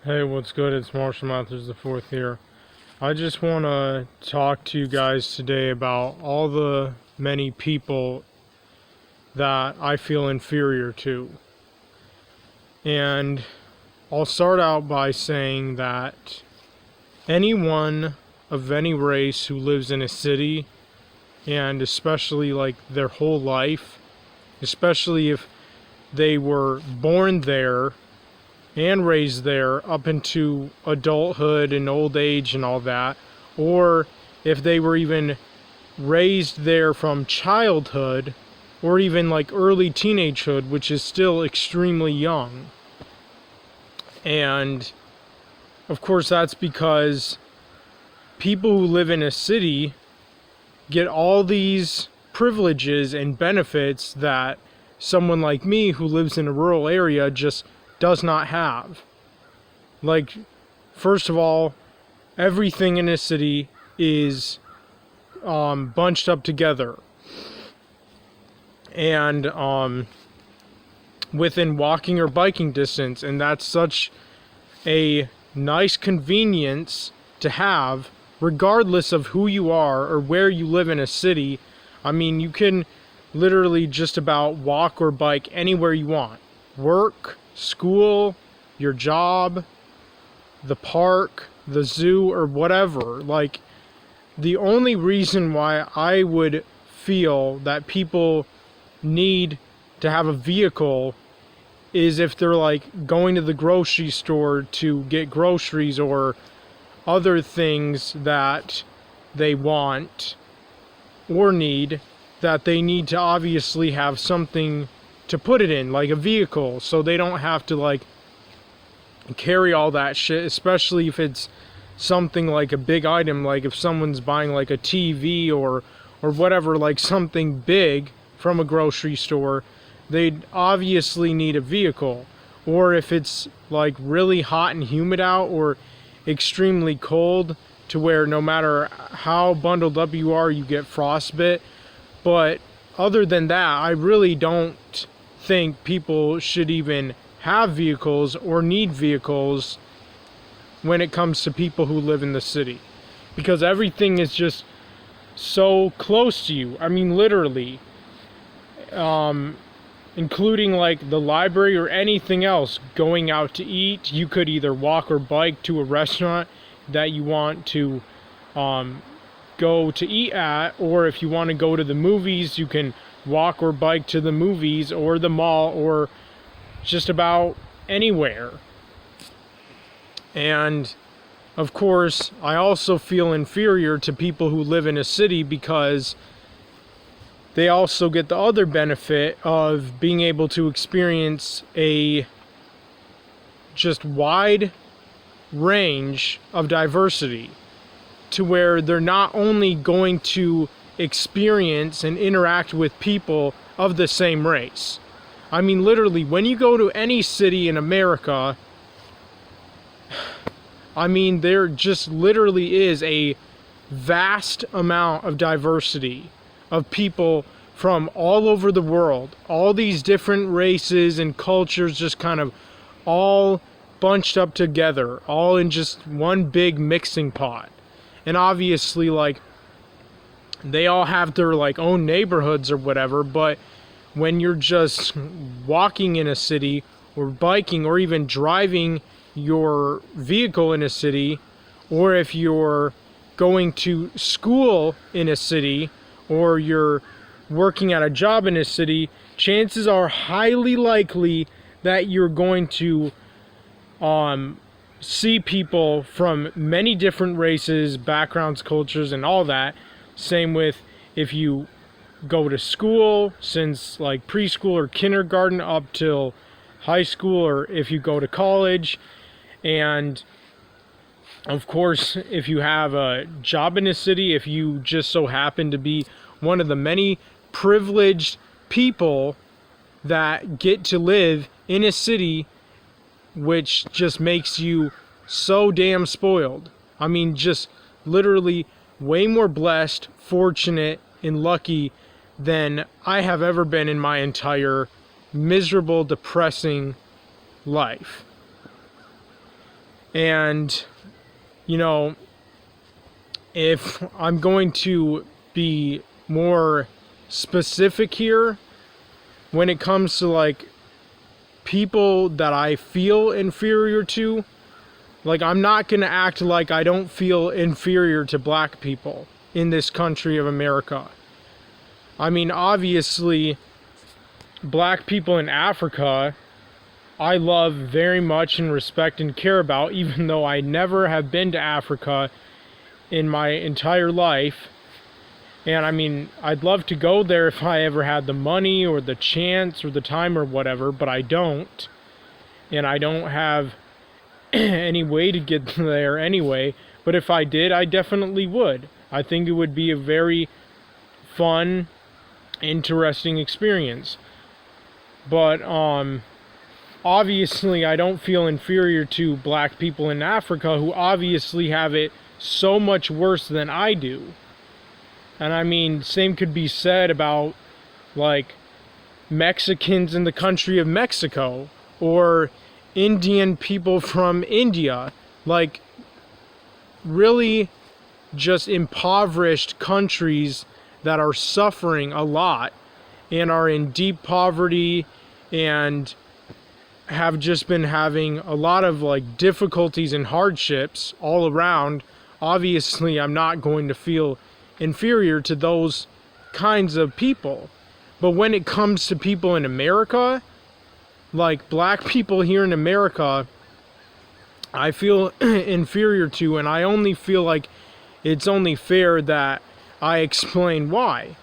Hey, what's good? It's Marshall Mathers the fourth here. I just want to talk to you guys today about all the many people that I feel inferior to. And I'll start out by saying that anyone of any race who lives in a city, and especially like their whole life, especially if they were born there and raised there up into adulthood and old age and all that, or if they were even raised there from childhood or even like early teenagehood, which is still extremely young. And of course, that's because people who live in a city get all these privileges and benefits that someone like me who lives in a rural area just does not have. Like, first of all, everything in a city is bunched up together and within walking or biking distance, and that's such a nice convenience to have regardless of who you are or where you live in a city. I mean, you can literally just about walk or bike anywhere you want. Work, school, your job, the park, the zoo, or whatever. Like, the only reason why I would feel that people need to have a vehicle is if they're like going to the grocery store to get groceries or other things that they want or need, that they need to obviously have something to put it in, like a vehicle, so they don't have to like carry all that shit, especially if it's something like a big item, like if someone's buying like a TV or whatever, like something big from a grocery store, they'd obviously need a vehicle. Or if it's like really hot and humid out or extremely cold to where no matter how bundled up you are, you get frostbite. But other than that, I really don't think people should even have vehicles or need vehicles when it comes to people who live in the city, because everything is just so close to you. I mean, literally, including like the library or anything else, going out to eat, you could either walk or bike to a restaurant that you want to go to eat at, or if you want to go to the movies, you can walk or bike to the movies or the mall or just about anywhere. And of course, I also feel inferior to people who live in a city because they also get the other benefit of being able to experience a just wide range of diversity, to where they're not only going to experience and interact with people of the same race. I mean, literally, when you go to any city in America, I mean, there just literally is a vast amount of diversity of people from all over the world. All these different races and cultures just kind of all bunched up together, all in just one big mixing pot. And obviously, like, they all have their like own neighborhoods or whatever, but when you're just walking in a city or biking or even driving your vehicle in a city, or if you're going to school in a city or you're working at a job in a city, chances are highly likely that you're going to see people from many different races, backgrounds, cultures, and all that. Same with if you go to school, since like preschool or kindergarten up till high school, or if you go to college. And of course, if you have a job in a city, if you just so happen to be one of the many privileged people that get to live in a city, which just makes you so damn spoiled. I mean, just literally way more blessed, fortunate, and lucky than I have ever been in my entire miserable, depressing life. And, you know, if I'm going to be more specific here, when it comes to like people that I feel inferior to, like, I'm not going to act like I don't feel inferior to black people in this country of America. I mean, obviously, black people in Africa, I love very much and respect and care about, even though I never have been to Africa in my entire life. And I mean, I'd love to go there if I ever had the money or the chance or the time or whatever, but I don't. And I don't have any way to get there anyway. But if I did, I definitely would. I think it would be a very fun, interesting experience. But obviously I don't feel inferior to black people in Africa, who obviously have it so much worse than I do. And I mean, same could be said about like Mexicans in the country of Mexico, or Indian people from India. Like, really just impoverished countries that are suffering a lot and are in deep poverty and have just been having a lot of like difficulties and hardships all around. Obviously, I'm not going to feel inferior to those kinds of people. But when it comes to people in America, like black people here in America, I feel inferior to, and I only feel like it's only fair that I explain why.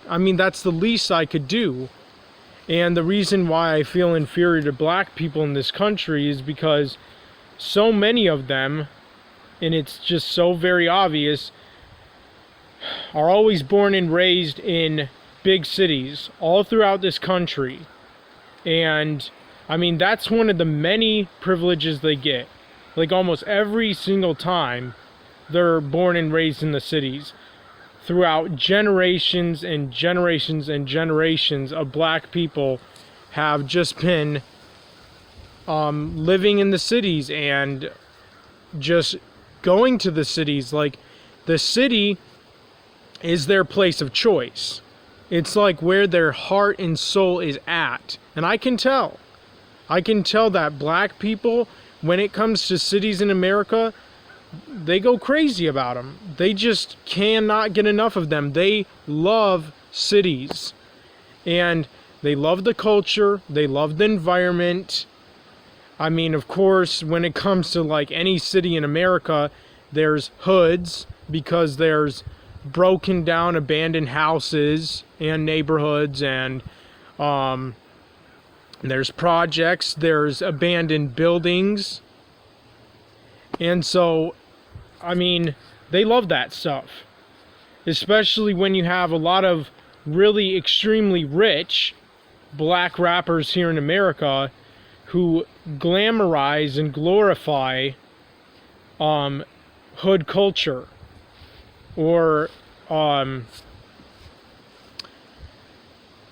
I mean, that's the least I could do. And the reason why I feel inferior to black people in this country is because so many of them, and it's just so very obvious, are always born and raised in big cities all throughout this country. And I mean, that's one of the many privileges they get. Like, almost every single time they're born and raised in the cities. Throughout generations and generations and generations of black people have just been living in the cities and just going to the cities. Like, the city is their place of choice. It's like where their heart and soul is at. And I can tell that black people, when it comes to cities in America, they go crazy about them. They just cannot get enough of them. They love cities. And they love the culture. They love the environment. I mean, of course, when it comes to like any city in America, there's hoods, because there's broken down abandoned houses and neighborhoods, and there's projects, there's abandoned buildings. And so, I mean, they love that stuff, especially when you have a lot of really extremely rich black rappers here in America who glamorize and glorify hood culture, or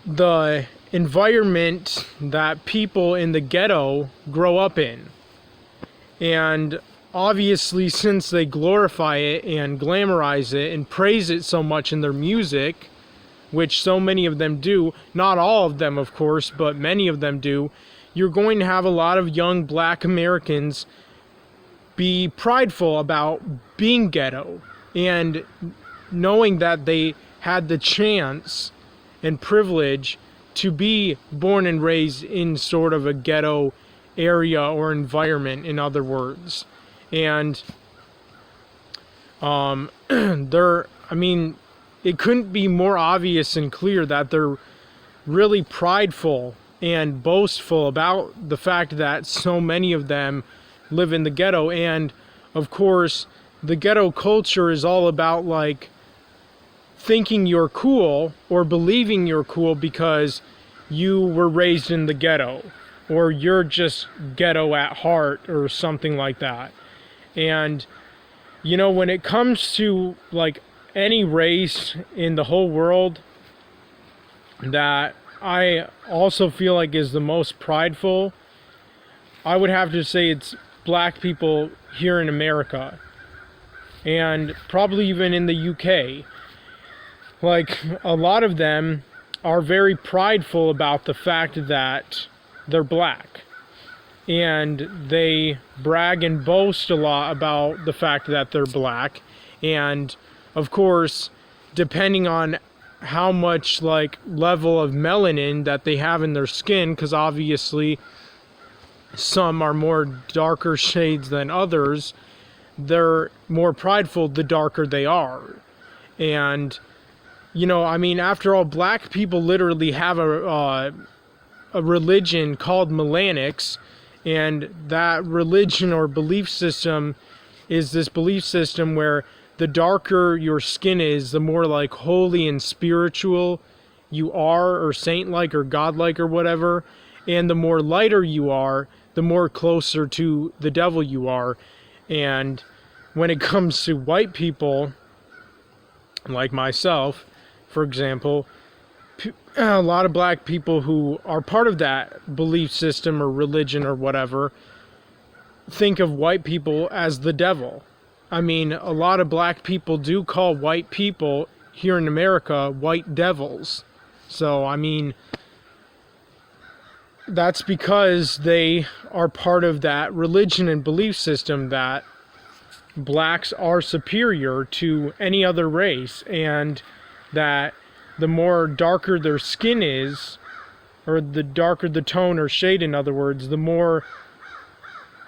the environment that people in the ghetto grow up in. And obviously, since they glorify it and glamorize it and praise it so much in their music, which so many of them do, not all of them of course, but many of them do, you're going to have a lot of young black Americans be prideful about being ghetto, and knowing that they had the chance and privilege to be born and raised in sort of a ghetto area or environment, in other words. And I mean, it couldn't be more obvious and clear that they're really prideful and boastful about the fact that so many of them live in the ghetto. And of course, the ghetto culture is all about like thinking you're cool or believing you're cool because you were raised in the ghetto, or you're just ghetto at heart, or something like that. And you know, when it comes to like any race in the whole world that I also feel like is the most prideful, I would have to say it's black people here in America, and probably even in the UK. Like, a lot of them are very prideful about the fact that they're black. And they brag and boast a lot about the fact that they're black. And, of course, depending on how much, like, level of melanin that they have in their skin, because obviously some are more darker shades than others, they're more prideful the darker they are. And, you know, I mean, after all, black people literally have a religion called Melanics, and that religion or belief system is this belief system where the darker your skin is, the more like holy and spiritual you are, or saint-like or godlike or whatever, and the more lighter you are, the more closer to the devil you are. And when it comes to white people, like myself, for example, a lot of black people who are part of that belief system or religion or whatever think of white people as the devil. I mean, a lot of black people do call white people here in America white devils. So, I mean, that's because they are part of that religion and belief system that blacks are superior to any other race, and that the more darker their skin is, or the darker the tone or shade, in other words, the more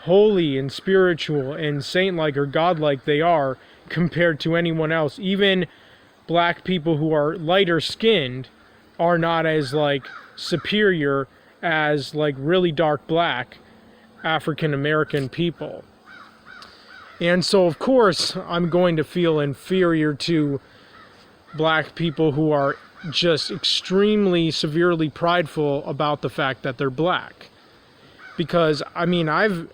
holy and spiritual and saint-like or godlike they are compared to anyone else. Even black people who are lighter skinned are not as like superior as like really dark black African American people. And so of course I'm going to feel inferior to black people who are just extremely severely prideful about the fact that they're black. Because I mean, I've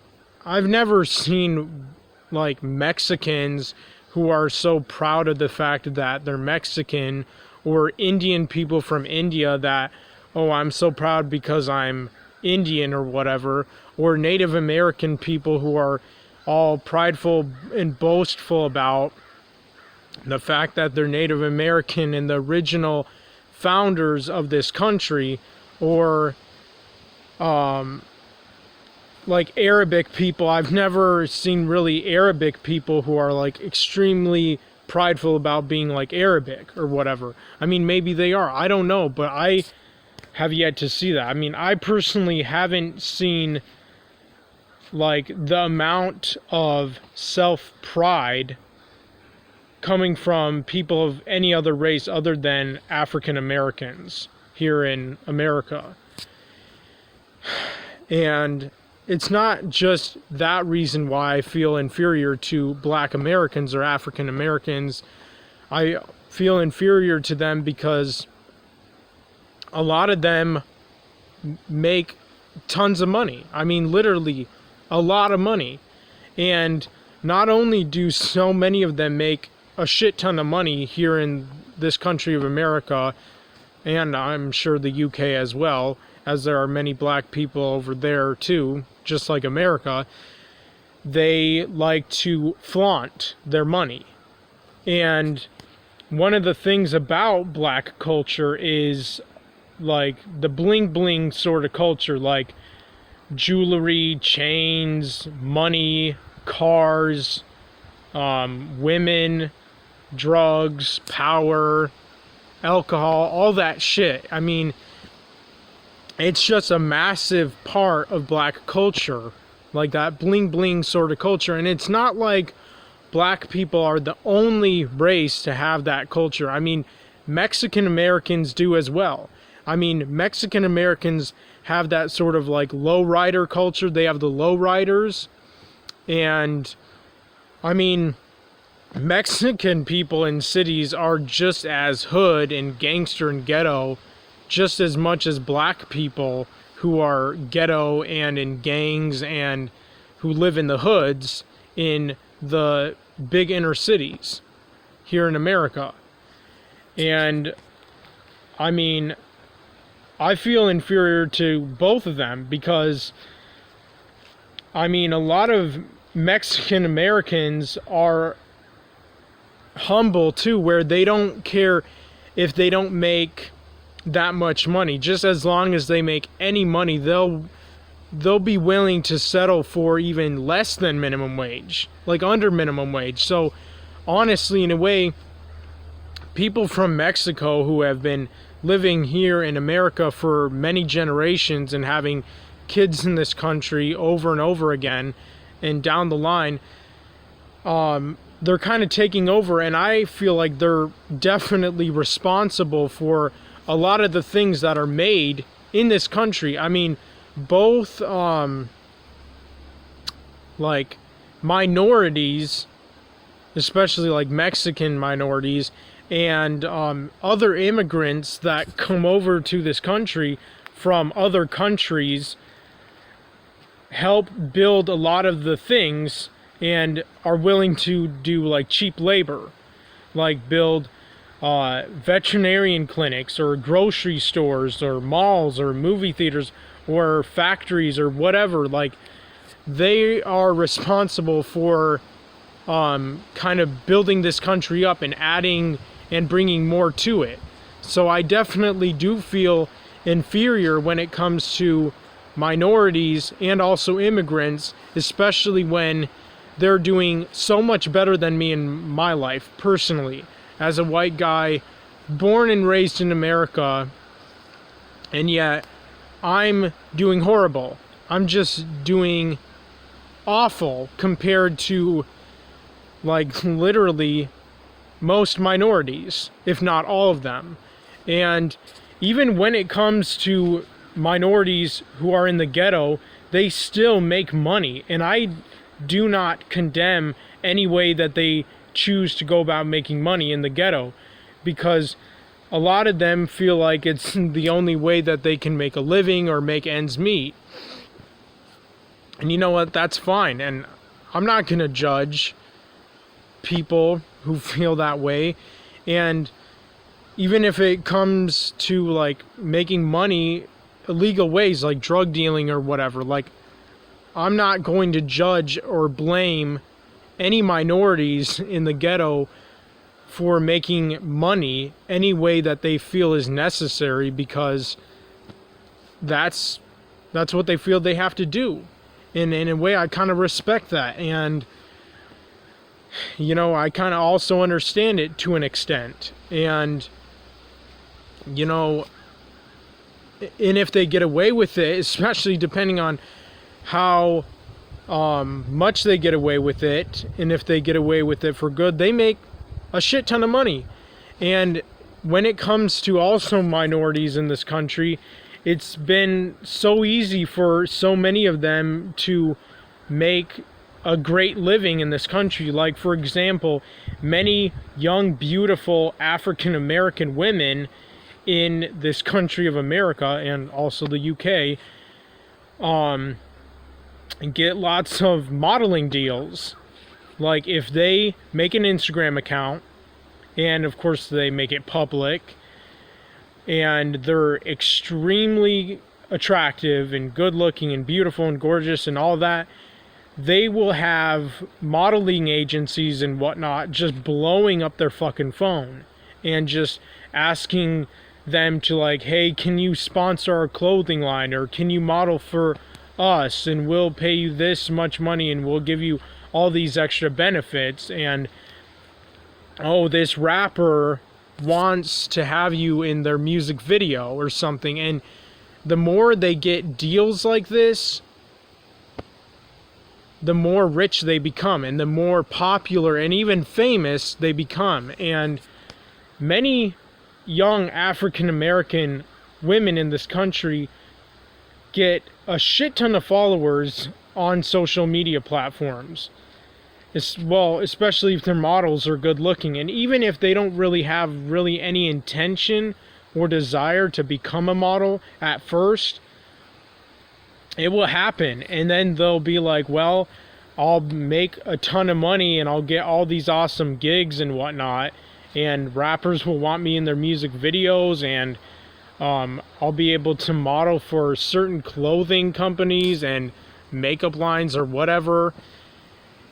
never seen like Mexicans who are so proud of the fact that they're Mexican, or Indian people from India that, oh, I'm so proud because I'm Indian or whatever, or Native American people who are all prideful and boastful about the fact that they're Native American and the original founders of this country, or like Arabic people. I've never seen really Arabic people who are like extremely prideful about being like Arabic or whatever. I mean, maybe they are, I don't know, but I have yet to see that. I mean, I personally haven't seen like the amount of self-pride coming from people of any other race other than African Americans here in America. And it's not just that reason why I feel inferior to black Americans or African Americans. I feel inferior to them because a lot of them make tons of money. I mean, literally a lot of money. And not only do so many of them make a shit ton of money here in this country of America, and I'm sure the UK as well, as there are many black people over there too, just like America, they like to flaunt their money. And one of the things about black culture is like the bling bling sort of culture, like jewelry, chains, money, cars, women, drugs, power, alcohol, all that shit. I mean, it's just a massive part of black culture, like that bling bling sort of culture. And it's not like black people are the only race to have that culture. I mean, Mexican Americans do as well. I mean, Mexican Americans have that sort of like lowrider culture. They have the lowriders. And I mean, Mexican people in cities are just as hood and gangster and ghetto just as much as black people who are ghetto and in gangs and who live in the hoods in the big inner cities here in America. And I mean, I feel inferior to both of them because I mean, a lot of Mexican Americans are humble too, where they don't care if they don't make that much money. Just as long as they make any money, they'll be willing to settle for even less than minimum wage, like under minimum wage. So honestly, in a way, people from Mexico who have been living here in America for many generations and having kids in this country over and over again and down the line, they're kind of taking over, and I feel like they're definitely responsible for a lot of the things that are made in this country. I mean, both like minorities, especially like Mexican minorities, and other immigrants that come over to this country from other countries help build a lot of the things and are willing to do like cheap labor, like build veterinarian clinics or grocery stores or malls or movie theaters or factories or whatever. Like, they are responsible for kind of building this country up and adding and bringing more to it. So I definitely do feel inferior when it comes to minorities and also immigrants, especially when they're doing so much better than me in my life personally, as a white guy born and raised in America, and yet I'm doing horrible. I'm just doing awful compared to like literally most minorities, if not all of them. And even when it comes to minorities who are in the ghetto, they still make money, and I do not condemn any way that they choose to go about making money in the ghetto, because a lot of them feel like it's the only way that they can make a living or make ends meet. And you know what? That's fine. And I'm not going to judge people who feel that way. And even if it comes to like making money illegal ways, like drug dealing or whatever, like, I'm not going to judge or blame any minorities in the ghetto for making money any way that they feel is necessary, because that's what they feel they have to do. And in a way, I kind of respect that. And, you know, I kind of also understand it to an extent. And, you know, and if they get away with it, especially depending on how much they get away with it, and if they get away with it for good, they make a shit ton of money. And when it comes to also minorities in this country, it's been so easy for so many of them to make a great living in this country. Like, for example, many young, beautiful African American women in this country of America and also the UK get lots of modeling deals. Like, if they make an Instagram account, and of course they make it public, and they're extremely attractive and good looking and beautiful and gorgeous and all that, they will have modeling agencies and whatnot just blowing up their fucking phone and just asking them to, like, hey, can you sponsor our clothing line, or can you model for us, and we'll pay you this much money and we'll give you all these extra benefits. And oh, this rapper wants to have you in their music video or something. And the more they get deals like this, the more rich they become, and the more popular and even famous they become. And many young African American women in this country get a shit ton of followers on social media platforms. Well, especially if their models are good looking. And even if they don't really have any intention or desire to become a model at first, it will happen. And then they'll be like, well, I'll make a ton of money and I'll get all these awesome gigs and whatnot, and rappers will want me in their music videos, and I'll be able to model for certain clothing companies and makeup lines or whatever,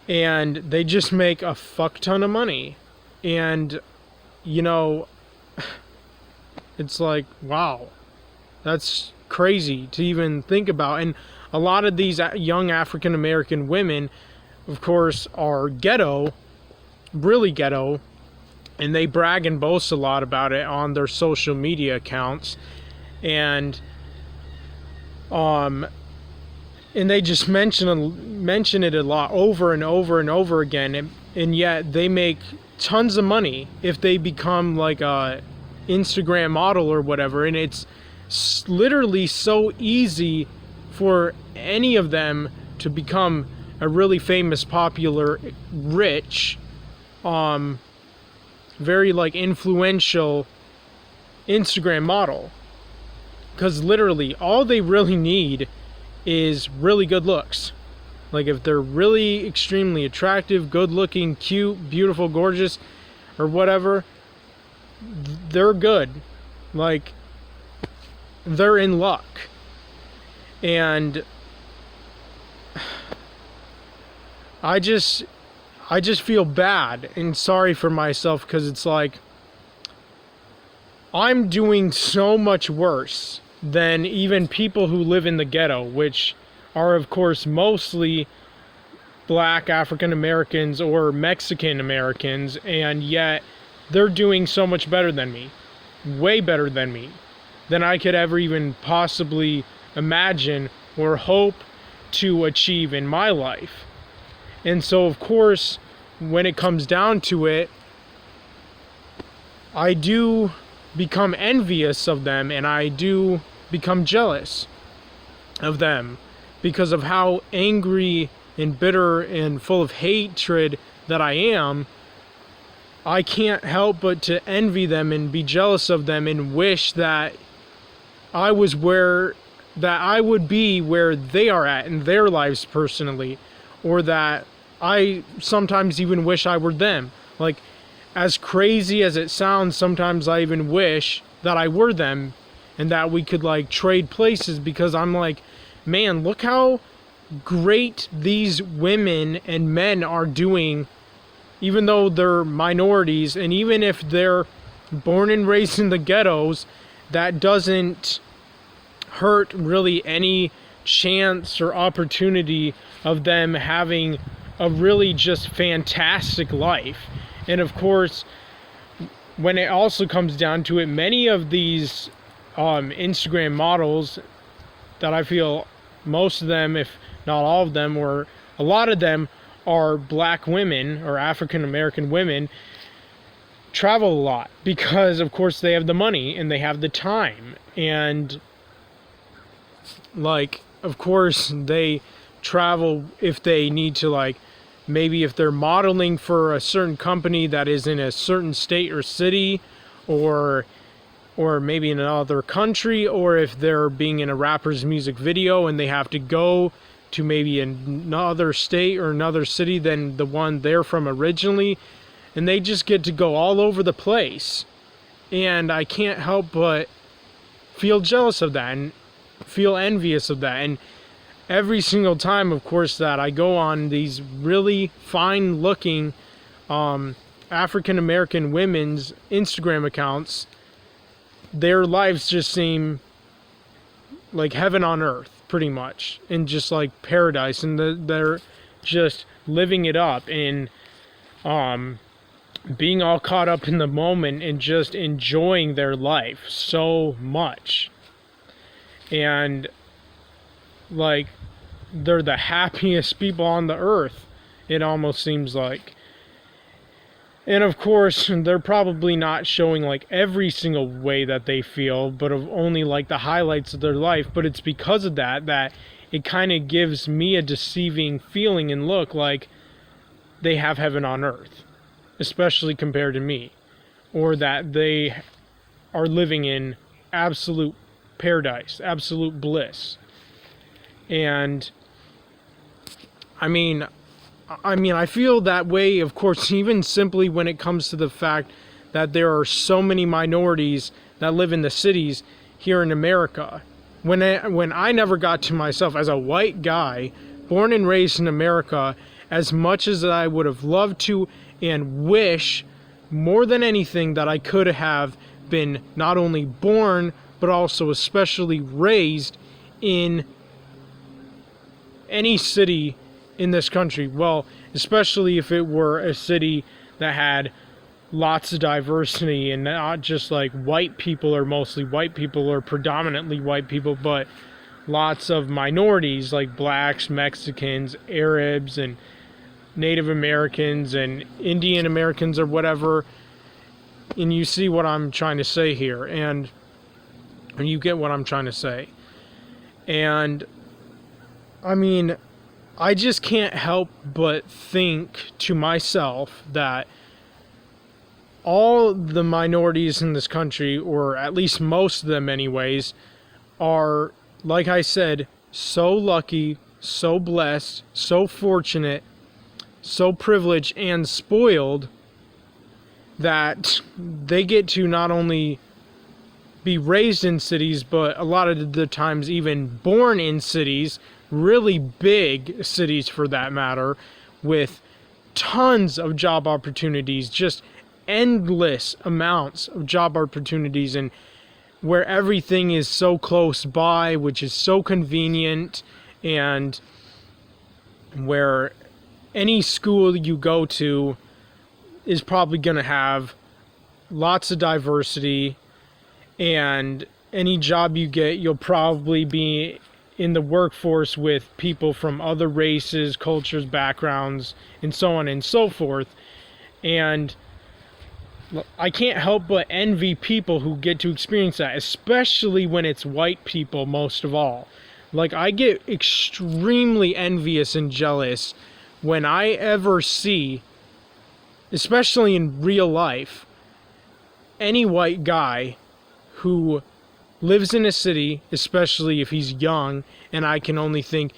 and they just make a fuck ton of money. And you know, it's like, wow, that's crazy to even think about. And a lot of these young African American women, of course, are ghetto, really ghetto, and they brag and boast a lot about it on their social media accounts. And they just mention it a lot, over and over and over again, and yet they make tons of money if they become like a Instagram model or whatever. And it's literally so easy for any of them to become a really famous, popular, rich, very like influential Instagram model, because literally all they really need is really good looks. Like if they're really extremely attractive, good looking, cute, beautiful, gorgeous, or whatever, they're good. Like, they're in luck. And I just feel bad and sorry for myself, because it's like, I'm doing so much worse than even people who live in the ghetto, which are of course mostly black African Americans or Mexican Americans, and yet they're doing so much better than me, way better than me, than I could ever even possibly imagine or hope to achieve in my life. And so of course, when it comes down to it, I do become envious of them, and I do become jealous of them because of how angry and bitter and full of hatred that I am. I can't help but to envy them and be jealous of them and wish that I would be where they are at in their lives personally, or that I sometimes even wish I were them. Like, as crazy as it sounds, sometimes I even wish that I were them and that we could like trade places, because I'm like, man, look how great these women and men are doing, even though they're minorities, and even if they're born and raised in the ghettos, that doesn't hurt really any chance or opportunity of them having a really just fantastic life. And of course, when it also comes down to it, many of these Instagram models that I feel most of them, if not all of them, or a lot of them, are black women or African American women, travel a lot because of course they have the money and they have the time. And like, of course they travel if they need to, like, maybe if they're modeling for a certain company that is in a certain state or city, or maybe in another country, or if they're being in a rapper's music video and they have to go to maybe another state or another city than the one they're from originally, and they just get to go all over the place. And I can't help but feel jealous of that and feel envious of that. And every single time, of course, that I go on these really fine looking African American women's Instagram accounts, their lives just seem like heaven on earth, pretty much, and just like paradise, and they're just living it up and being all caught up in the moment and just enjoying their life so much. And like, they're the happiest people on the earth, it almost seems like. And of course, they're probably not showing like every single way that they feel, but of only like the highlights of their life. But it's because of that it kind of gives me a deceiving feeling and look like they have heaven on earth, especially compared to me, or that they are living in absolute paradise, absolute bliss. And I mean, I feel that way, of course, even simply when it comes to the fact that there are so many minorities that live in the cities here in America, when I never got to myself as a white guy, born and raised in America, as much as I would have loved to and wish more than anything that I could have been not only born, but also especially raised in any city in this country. Well, especially if it were a city that had lots of diversity and not just like white people or mostly white people or predominantly white people, but lots of minorities like blacks, Mexicans, Arabs, and Native Americans and Indian Americans or whatever. And you see what I'm trying to say here, and you get what I'm trying to say. And I mean, I just can't help but think to myself that all the minorities in this country, or at least most of them anyways, are, like I said, so lucky, so blessed, so fortunate, so privileged and spoiled that they get to not only be raised in cities, but a lot of the times even born in cities, really big cities for that matter, with tons of job opportunities, just endless amounts of job opportunities, and where everything is so close by, which is so convenient, and where any school you go to is probably going to have lots of diversity, and any job you get, you'll probably be in the workforce with people from other races, cultures, backgrounds, and so on and so forth. And I can't help but envy people who get to experience that, especially when it's white people most of all. Like, I get extremely envious and jealous when I ever see, especially in real life, any white guy who lives in a city, especially if he's young, and I can only think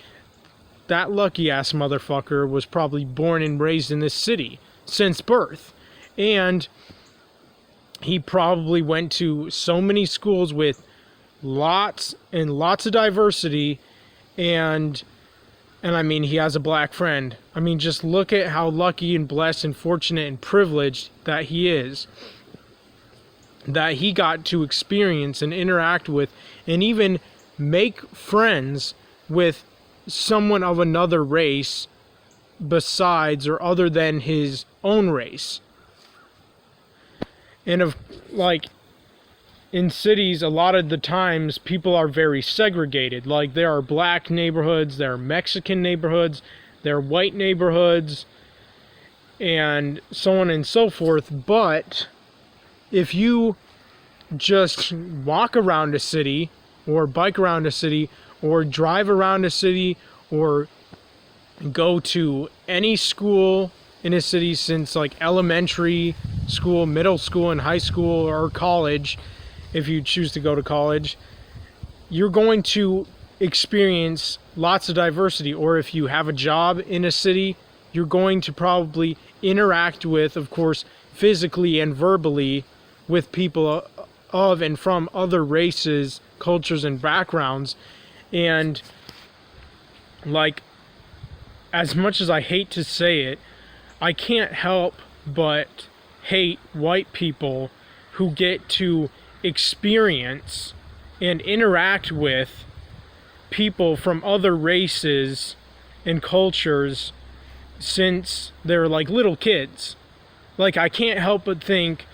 that lucky ass motherfucker was probably born and raised in this city since birth. And he probably went to so many schools with lots and lots of diversity, and I mean, he has a black friend. I mean, just look at how lucky and blessed and fortunate and privileged that he is, that he got to experience and interact with and even make friends with someone of another race besides or other than his own race. And in cities, a lot of the times people are very segregated. Like, there are black neighborhoods, there are Mexican neighborhoods, there are white neighborhoods, and so on and so forth. But if you just walk around a city, or bike around a city, or drive around a city, or go to any school in a city, since like elementary school, middle school, and high school, or college, if you choose to go to college, you're going to experience lots of diversity. Or if you have a job in a city, you're going to probably interact with, of course, physically and verbally, with people of and from other races, cultures, and backgrounds. And like, as much as I hate to say it, I can't help but hate white people who get to experience and interact with people from other races and cultures since they're like little kids. Like, I can't help but think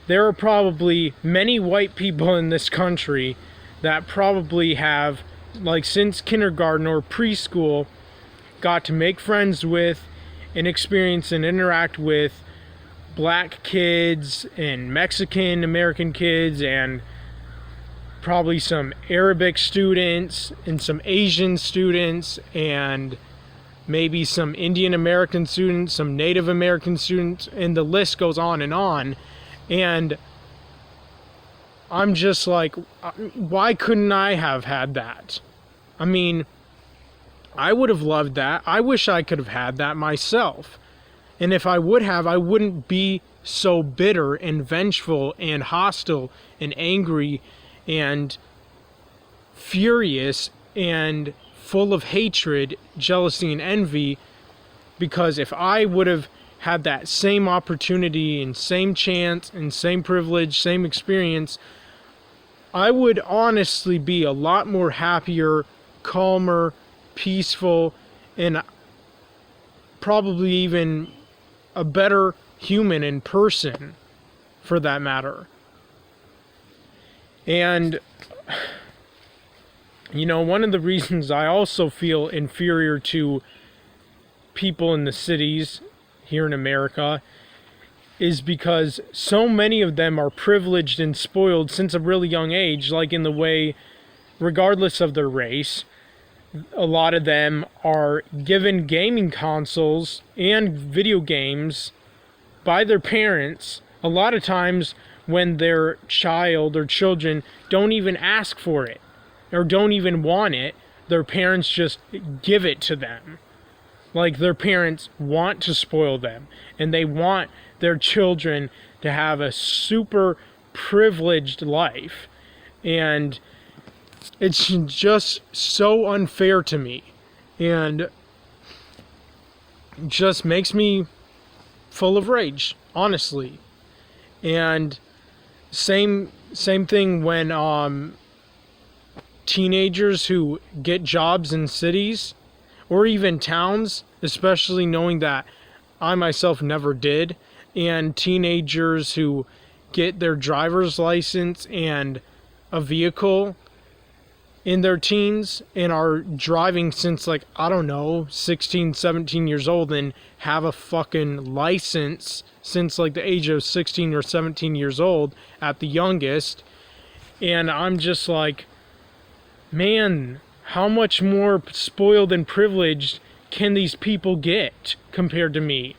there are probably many white people in this country that probably have, like, since kindergarten or preschool, got to make friends with and experience and interact with black kids and Mexican American kids and probably some Arabic students and some Asian students and maybe some Indian American students, some Native American students, and the list goes on. And I'm just like, why couldn't I have had that? I mean, I would have loved that. I wish I could have had that myself. And if I would have, I wouldn't be so bitter and vengeful and hostile and angry and furious and full of hatred, jealousy, and envy, because if I would have had that same opportunity and same chance and same privilege, same experience, I would honestly be a lot more happier, calmer, peaceful, and probably even a better human in person, for that matter. And, you know, one of the reasons I also feel inferior to people in the cities here in America is because so many of them are privileged and spoiled since a really young age, like in the way, regardless of their race, a lot of them are given gaming consoles and video games by their parents, a lot of times when their child or children don't even ask for it or don't even want it. Their parents just give it to them. Like, their parents want to spoil them, and they want their children to have a super privileged life. And it's just so unfair to me, and just makes me full of rage, honestly. And same thing when teenagers who get jobs in cities or even towns, especially knowing that I myself never did, and teenagers who get their driver's license and a vehicle in their teens and are driving since, like, I don't know, 16, 17 years old, and have a fucking license since like the age of 16 or 17 years old at the youngest. And I'm just like, man, how much more spoiled and privileged can these people get compared to me?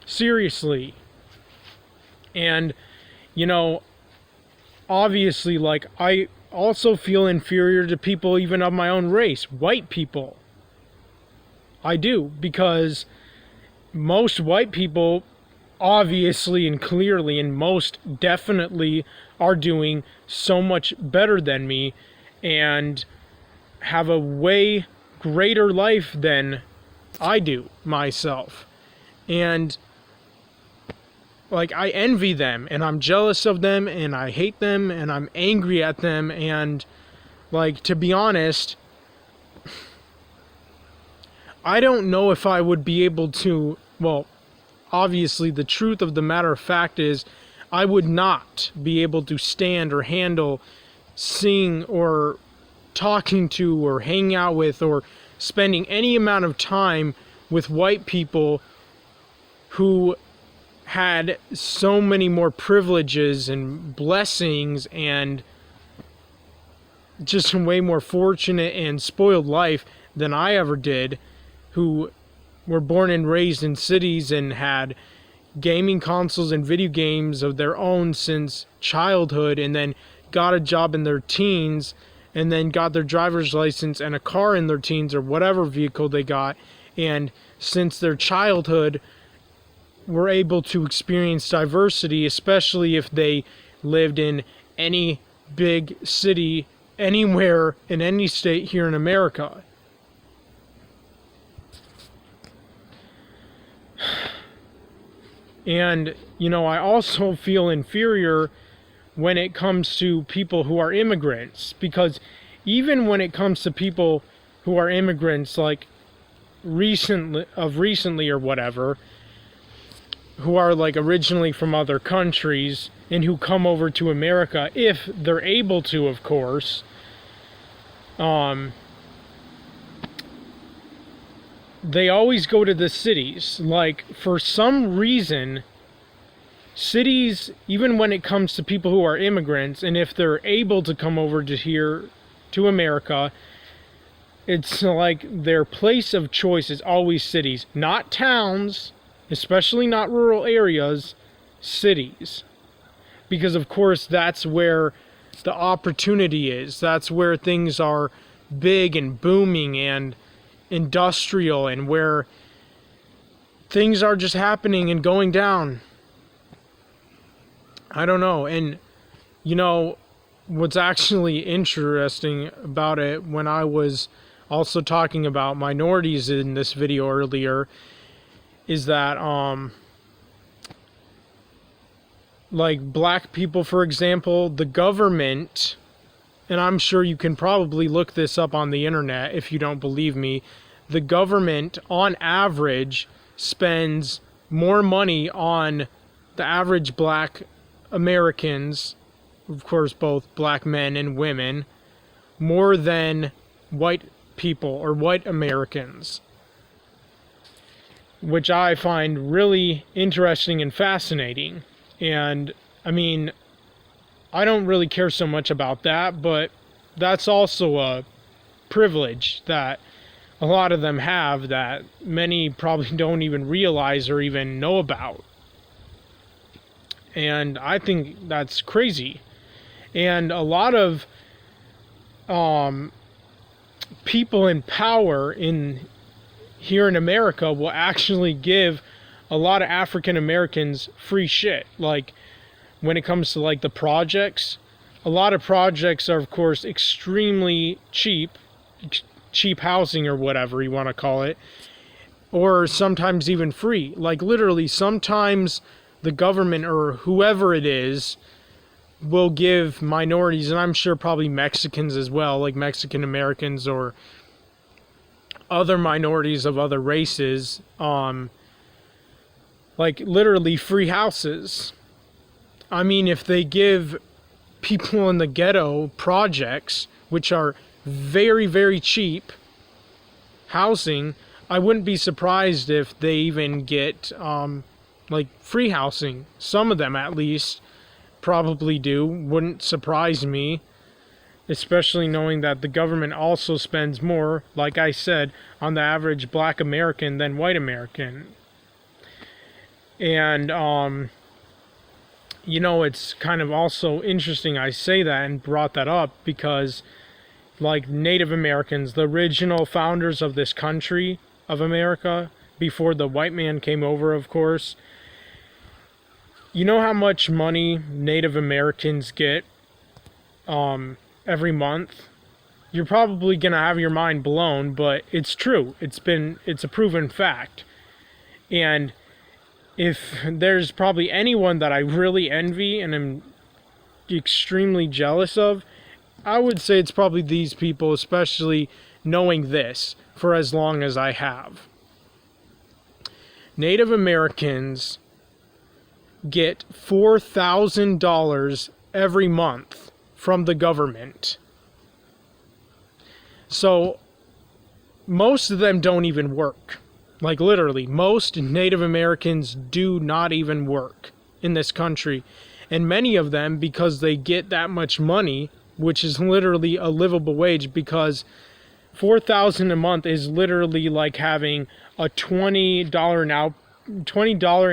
Seriously. And, you know, obviously, like, I also feel inferior to people even of my own race, white people. I do, because most white people obviously and clearly and most definitely are doing so much better than me and have a way greater life than I do myself. And like, I envy them, and I'm jealous of them, and I hate them, and I'm angry at them. And like, to be honest, I don't know if I would be able to, well, obviously the truth of the matter of fact is I would not be able to stand or handle seeing or talking to or hanging out with or spending any amount of time with white people who had so many more privileges and blessings and just a way more fortunate and spoiled life than I ever did, who were born and raised in cities and had gaming consoles and video games of their own since childhood, and then got a job in their teens, and then got their driver's license and a car in their teens or whatever vehicle they got, and since their childhood were able to experience diversity, especially if they lived in any big city anywhere in any state here in America. And, you know, I also feel inferior when it comes to people who are immigrants, because even when it comes to people who are immigrants, like recently or whatever, who are like originally from other countries and who come over to America, if they're able to, of course, they always go to the cities. Like, for some reason, cities, even when it comes to people who are immigrants, and if they're able to come over to here, to America, it's like their place of choice is always cities, not towns, especially not rural areas, cities. Because, of course, that's where the opportunity is. That's where things are big and booming and industrial, and where things are just happening and going down. I don't know. And, you know, what's actually interesting about it, when I was also talking about minorities in this video earlier, is that like black people, for example, the government, and I'm sure you can probably look this up on the internet if you don't believe me, the government on average spends more money on the average black Americans, of course both black men and women, more than white people or white Americans, which I find really interesting and fascinating. And I mean, I don't really care so much about that, but that's also a privilege that a lot of them have that many probably don't even realize or even know about. And I think that's crazy. And a lot of people in power here in America will actually give a lot of African Americans free shit. Like, when it comes to like the projects, a lot of projects are of course extremely cheap housing or whatever you want to call it, or sometimes even free. Like literally sometimes the government or whoever it is will give minorities, and I'm sure probably Mexicans as well, like Mexican Americans or other minorities of other races, like literally free houses. I mean, if they give people in the ghetto projects, which are very, very cheap housing, I wouldn't be surprised if they even get like free housing. Some of them at least probably do. Wouldn't surprise me, especially knowing that the government also spends more, like I said, on the average black American than white American. And you know, it's kind of also interesting I say that and brought that up because, like, Native Americans, the original founders of this country of America, before the white man came over, of course, you know how much money Native Americans get every month? You're probably gonna have your mind blown, but it's true. It's a proven fact. And if there's probably anyone that I really envy and am extremely jealous of, I would say it's probably these people, especially knowing this for as long as I have. Native Americans get $4,000 every month from the government. So most of them don't even work. Like literally, most Native Americans do not even work in this country. And many of them, because they get that much money, which is literally a livable wage, because $4,000 a month is literally like having a $20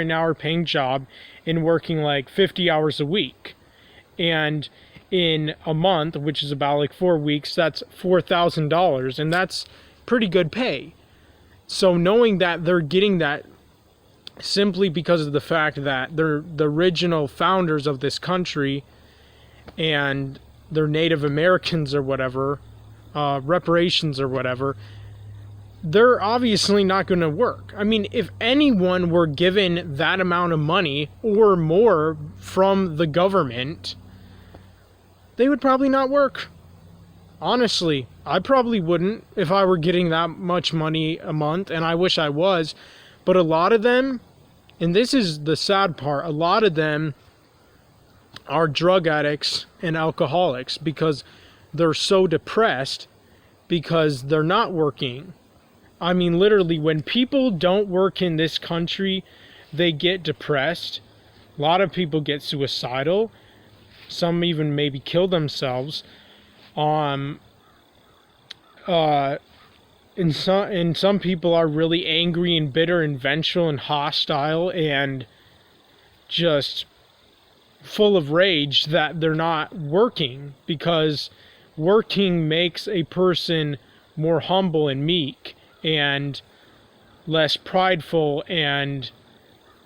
an hour paying job and working like 50 hours a week. And in a month, which is about like 4 weeks, that's $4,000, and that's pretty good pay. So knowing that they're getting that simply because of the fact that they're the original founders of this country and they're Native Americans or whatever, reparations or whatever, they're obviously not going to work. I mean, if anyone were given that amount of money or more from the government, they would probably not work. Honestly, I probably wouldn't if I were getting that much money a month, and I wish I was. But a lot of them, and this is the sad part, a lot of them are drug addicts and alcoholics because they're so depressed because they're not working. I mean, literally, when people don't work in this country, they get depressed. A lot of people get suicidal. Some even maybe kill themselves. And some people are really angry and bitter and vengeful and hostile and just full of rage that they're not working, because working makes a person more humble and meek and less prideful and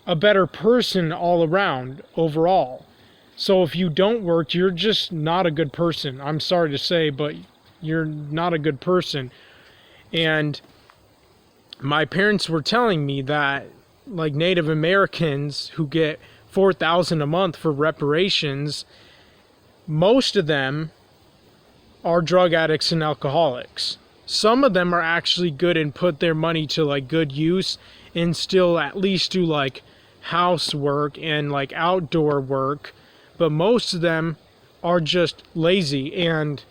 a better person all around overall. So if you don't work, you're just not a good person. I'm sorry to say, but you're not a good person. And my parents were telling me that, like, Native Americans who get $4,000 a month for reparations, most of them are drug addicts and alcoholics. Some of them are actually good and put their money to, like, good use and still at least do, like, housework and, like, outdoor work. But most of them are just lazy and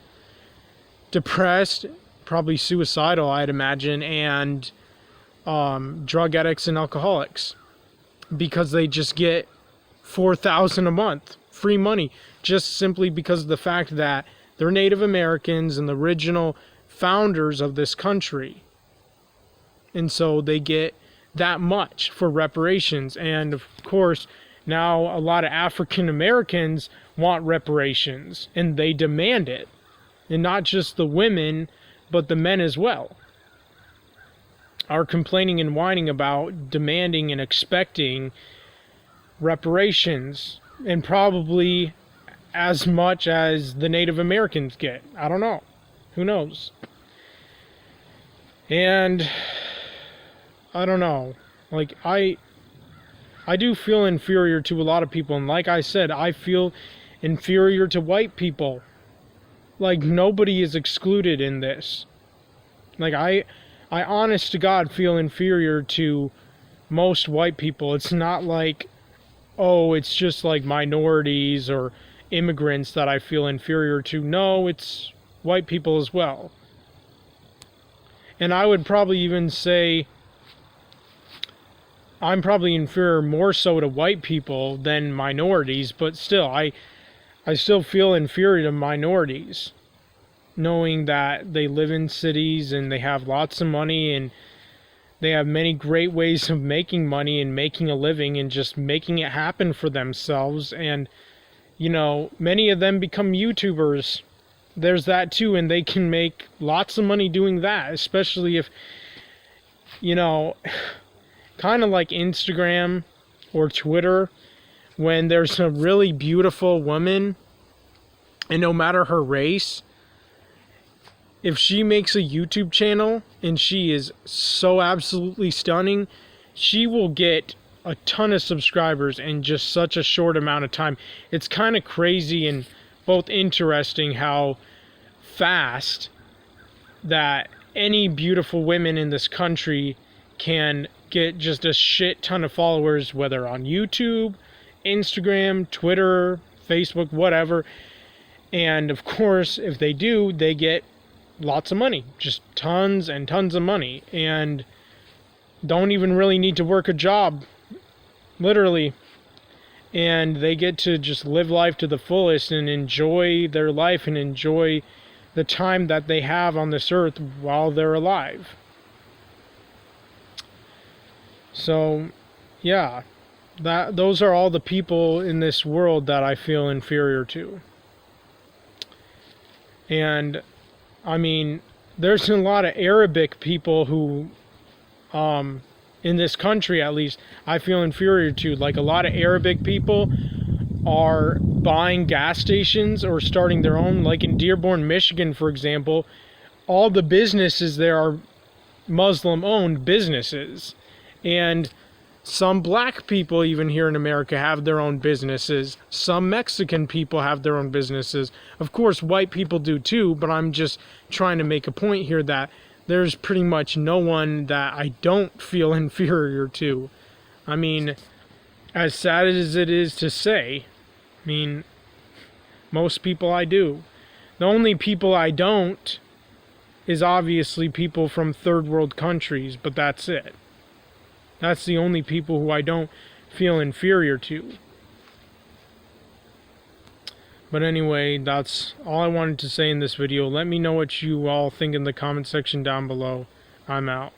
depressed, probably suicidal, I'd imagine, and drug addicts and alcoholics, because they just get $4,000 a month free money, just simply because of the fact that they're Native Americans and the original founders of this country. And so they get that much for reparations. And of course, now a lot of African Americans want reparations and they demand it. And not just the women, but the men as well are complaining and whining about demanding and expecting reparations, and probably as much as the Native Americans get. I don't know. Who knows? And I don't know. Like, I do feel inferior to a lot of people, and like I said, I feel inferior to white people. Like, nobody is excluded in this. Like, I honest to God feel inferior to most white people. It's not like, oh, it's just like minorities or immigrants that I feel inferior to. No, it's white people as well. And I would probably even say I'm probably inferior more so to white people than minorities, but still, I still feel inferior to minorities, knowing that they live in cities and they have lots of money and they have many great ways of making money and making a living and just making it happen for themselves. And, you know, many of them become YouTubers. There's that too, and they can make lots of money doing that, especially if, you know, kind of like Instagram or Twitter, when there's a really beautiful woman, and no matter her race, if she makes a YouTube channel and she is so absolutely stunning, she will get a ton of subscribers in just such a short amount of time. It's kind of crazy and both interesting how fast that any beautiful women in this country can get just a shit ton of followers, whether on YouTube, Instagram, Twitter, Facebook, whatever. And of course, if they do, they get lots of money, just tons and tons of money, and don't even really need to work a job, literally. And they get to just live life to the fullest and enjoy their life and enjoy the time that they have on this earth while they're alive. So, yeah, those are all the people in this world that I feel inferior to. And I mean, there's a lot of Arabic people who, in this country at least, I feel inferior to. Like, a lot of Arabic people are buying gas stations or starting their own. Like in Dearborn, Michigan, for example, all the businesses there are Muslim-owned businesses. And some black people, even here in America, have their own businesses. Some Mexican people have their own businesses. Of course, white people do too, but I'm just trying to make a point here that there's pretty much no one that I don't feel inferior to. I mean, as sad as it is to say, I mean, most people I do. The only people I don't is obviously people from third world countries, but that's it. That's the only people who I don't feel inferior to. But anyway, that's all I wanted to say in this video. Let me know what you all think in the comment section down below. I'm out.